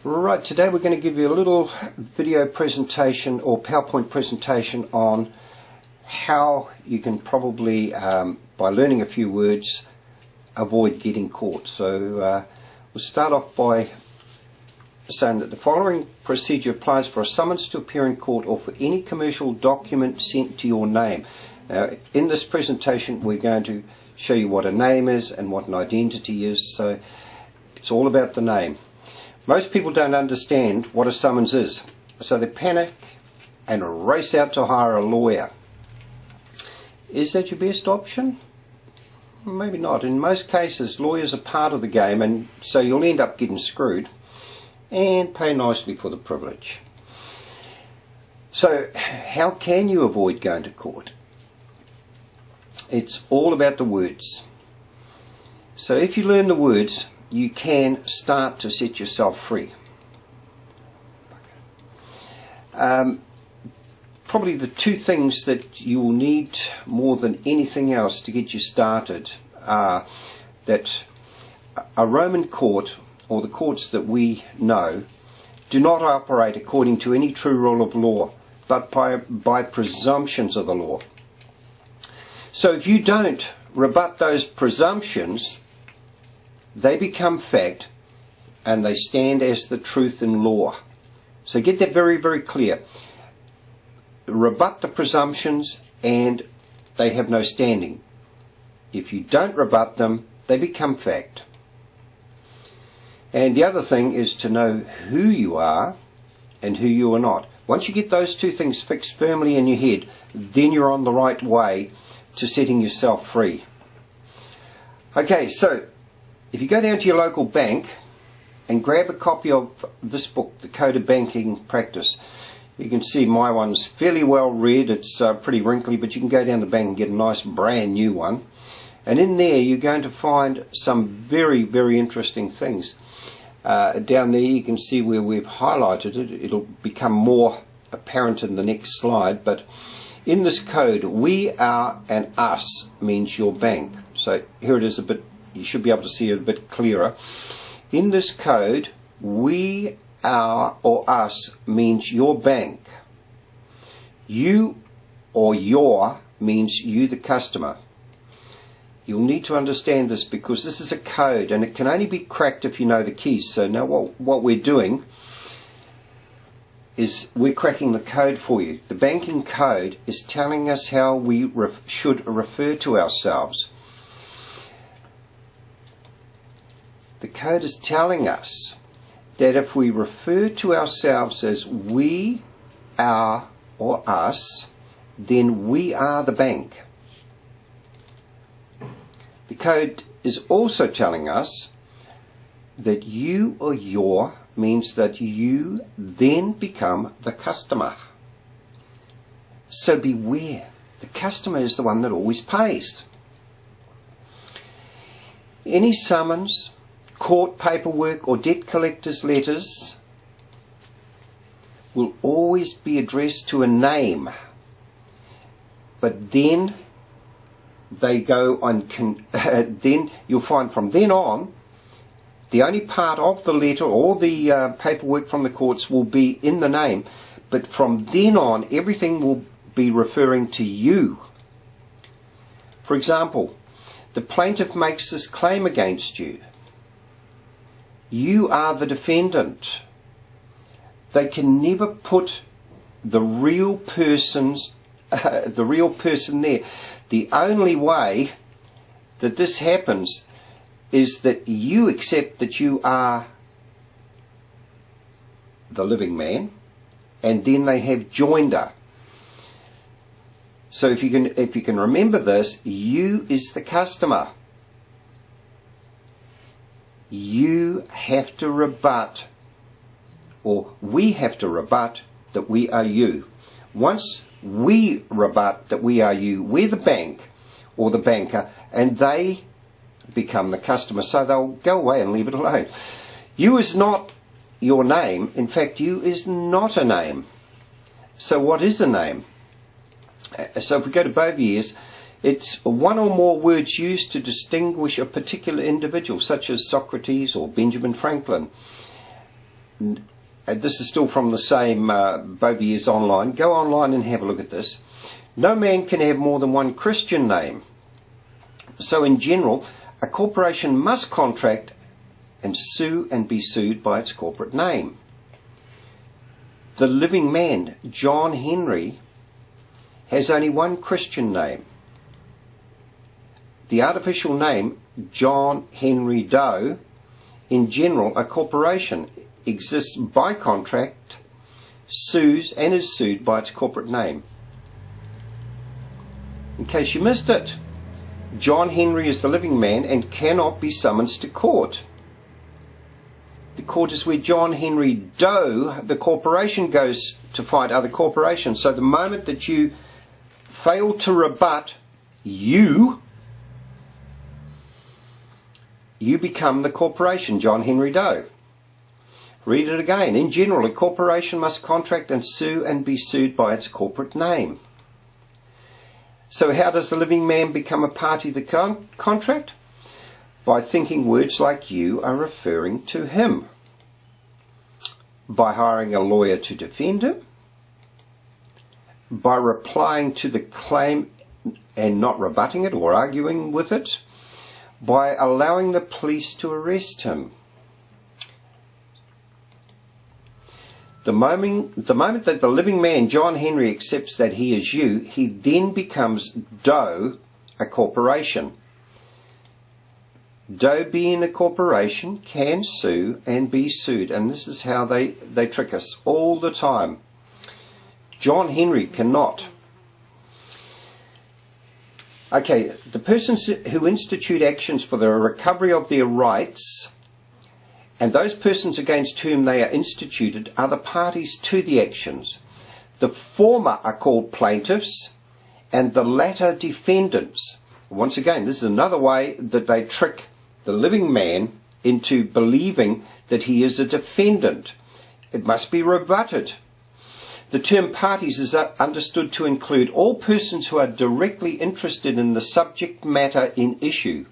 Right, today we're going to give you a little video presentation or PowerPoint presentation on how you can probably, by learning a few words, avoid getting caught. So we'll start off by saying that the following procedure applies for a summons to appear in court or for any commercial document sent to your name. Now, in this presentation we're going to show you what a name is and what an identity is, so it's all about the name. Most people don't understand what a summons is, so they panic and race out to hire a lawyer. Is that your best option? Maybe not. In most cases, lawyers are part of the game, and so you'll end up getting screwed and pay nicely for the privilege. So how can you avoid going to court? It's all about the words. So if you learn the words, you can start to set yourself free. Probably the two things that you will need more than anything else to get you started are that a Roman court, or the courts that we know, do not operate according to any true rule of law, but by presumptions of the law. So if you don't rebut those presumptions, they become fact and they stand as the truth in law. So get that very, very clear. Rebut the presumptions and they have no standing. If you don't rebut them, they become fact. And the other thing is to know who you are and who you are not. Once you get those two things fixed firmly in your head, then you're on the right way to setting yourself free. Okay, so if you go down to your local bank and grab a copy of this book, The Code of Banking Practice, you can see my one's fairly well read. It's pretty wrinkly, but you can go down to the bank and get a nice brand new one. And in there you're going to find some very, very interesting things. Down there you can see where we've highlighted it. It'll become more apparent in the next slide, but in this code, we, our and us means your bank. So here it is a bit. You should be able to see it a bit clearer. In this code, we, our, or us means your bank. You or your means you, the customer. You'll need to understand this because this is a code and it can only be cracked if you know the keys. So now what we're doing is we're cracking the code for you. The banking code is telling us how we should refer to ourselves. The code is telling us that if we refer to ourselves as we, our, or us, then we are the bank. The code is also telling us that you or your means that you then become the customer. So beware, the customer is the one that always pays. Any summons, court paperwork or debt collector's letters will always be addressed to a name, but then they go on, then you'll find from then on the only part of the letter or the paperwork from the courts will be in the name, but from then on everything will be referring to you. For example, the plaintiff makes this claim against you. You are the defendant. They can never put the real person there. The only way that this happens is that you accept that you are the living man, and then they have joinder. So if you can remember this, you is the customer. You have to rebut, or we have to rebut, that we are you. Once we rebut that we are you, we're the bank or the banker, and they become the customer. So they'll go away and leave it alone. You is not your name. In fact, you is not a name. So what is a name? So if we go to Bouvier, It's one or more words used to distinguish a particular individual, such as Socrates or Benjamin Franklin. this is still from the same Bowyer Online. Go online and have a look at this. No man can have more than one Christian name. So in general, a corporation must contract and sue and be sued by its corporate name. The living man, John Henry, has only one Christian name. The artificial name, John Henry Doe, in general, a corporation, exists by contract, sues and is sued by its corporate name. In case you missed it, John Henry is the living man and cannot be summoned to court. The court is where John Henry Doe, the corporation, goes to fight other corporations. So the moment that you fail to rebut, you become the corporation, John Henry Doe. Read it again. In general, a corporation must contract and sue and be sued by its corporate name. So how does the living man become a party to the contract? By thinking words like you are referring to him. By hiring a lawyer to defend him. By replying to the claim and not rebutting it or arguing with it. By allowing the police to arrest him. The moment that the living man, John Henry, accepts that he is you, he then becomes Doe, a corporation. Doe, being a corporation, can sue and be sued. And this is how they trick us all the time. John Henry cannot. Okay, the persons who institute actions for the recovery of their rights, and those persons against whom they are instituted, are the parties to the actions. The former are called plaintiffs and the latter defendants. Once again, this is another way that they trick the living man into believing that he is a defendant. It must be rebutted. The term parties is understood to include all persons who are directly interested in the subject matter in issue,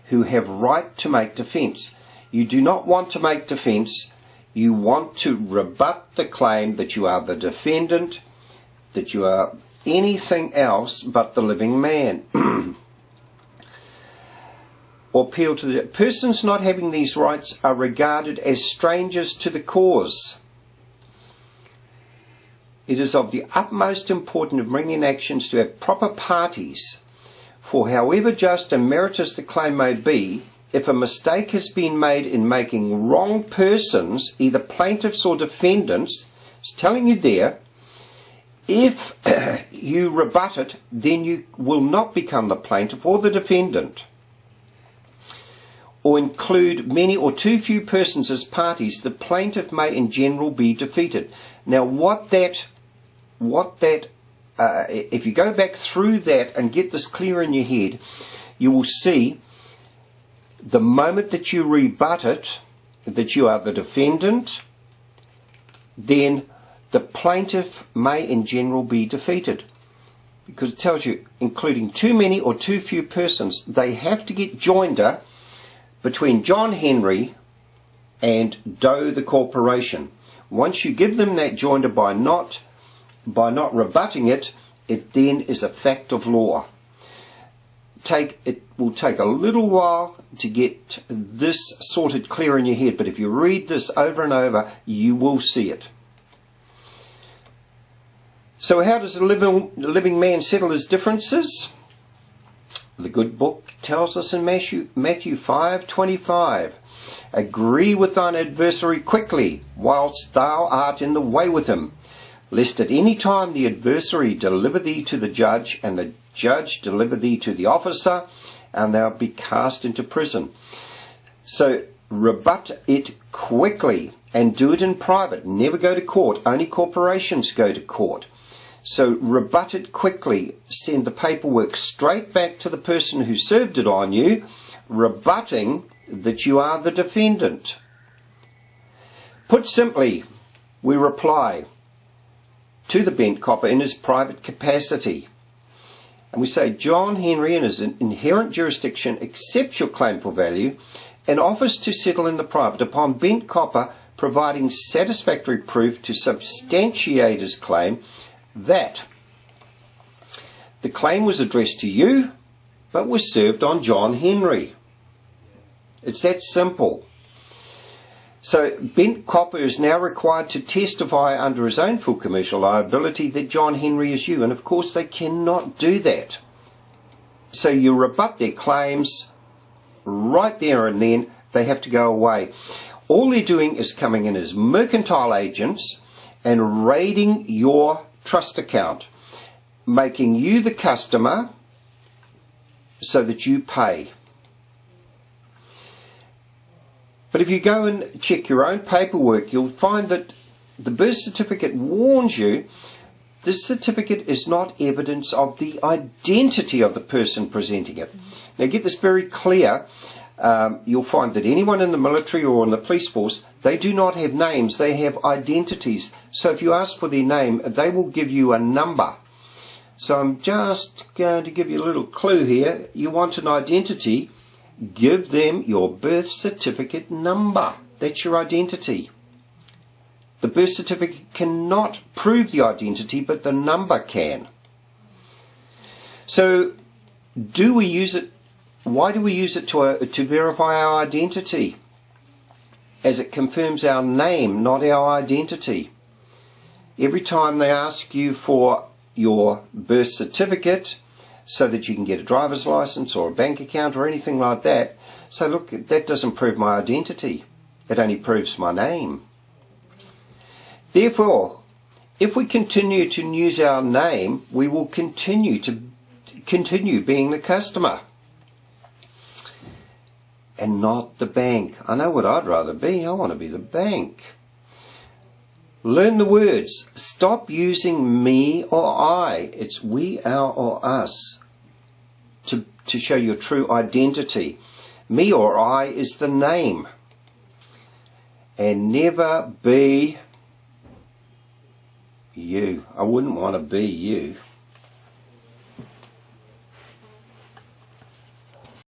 who have right to make defence. You do not want to make defence, you want to rebut the claim that you are the defendant, that you are anything else but the living man. Or appeal to the persons not having these rights are regarded as strangers to the cause. It is of the utmost importance in bringing actions to have proper parties, for however just and meritorious the claim may be, if a mistake has been made in making wrong persons, either plaintiffs or defendants, it's telling you there, if you rebut it, then you will not become the plaintiff or the defendant. Or include many or too few persons as parties, the plaintiff may in general be defeated. Now if you go back through that and get this clear in your head, you will see the moment that you rebut it, that you are the defendant, then the plaintiff may in general be defeated. Because it tells you, including too many or too few persons, they have to get joinder between John Henry and Doe the corporation. Once you give them that joinder by not rebutting it, it then is a fact of law. It will take a little while to get this sorted clear in your head, but if you read this over and over, you will see it. So how does the living man settle his differences? The good book tells us in Matthew 5:25, agree with thine adversary quickly, whilst thou art in the way with him, lest at any time the adversary deliver thee to the judge, and the judge deliver thee to the officer, and thou be cast into prison. So rebut it quickly and do it in private. Never go to court. Only corporations go to court. So rebut it quickly. Send the paperwork straight back to the person who served it on you, rebutting that you are the defendant. Put simply, we reply to the bent copper in his private capacity. And we say, John Henry in his inherent jurisdiction accepts your claim for value and offers to settle in the private upon bent copper providing satisfactory proof to substantiate his claim that the claim was addressed to you but was served on John Henry. It's that simple. So Bent Copper is now required to testify under his own full commercial liability that John Henry is you, and of course they cannot do that. So you rebut their claims right there and then. They have to go away. All they're doing is coming in as mercantile agents and raiding your trust account, making you the customer so that you pay. But if you go and check your own paperwork, you'll find that the birth certificate warns you this certificate is not evidence of the identity of the person presenting it. Now get this very clear. You'll find that anyone in the military or in the police force, they do not have names, they have identities. So if you ask for their name, they will give you a number. So I'm just going to give you a little clue here. You want an identity, give them your birth certificate number. That's your identity. The birth certificate cannot prove the identity, but the number can. So do we use it? Why do we use it to verify our identity? As it confirms our name, not our identity. Every time they ask you for your birth certificate so that you can get a driver's license or a bank account or anything like that, say, look, that doesn't prove my identity. It only proves my name. Therefore, if we continue to use our name, we will continue being the customer and not the bank. I know what I'd rather be. I want to be the bank. Learn the words. Stop using me or I. It's we, our, or us to show your true identity. Me or I is the name. And never be you. I wouldn't want to be you.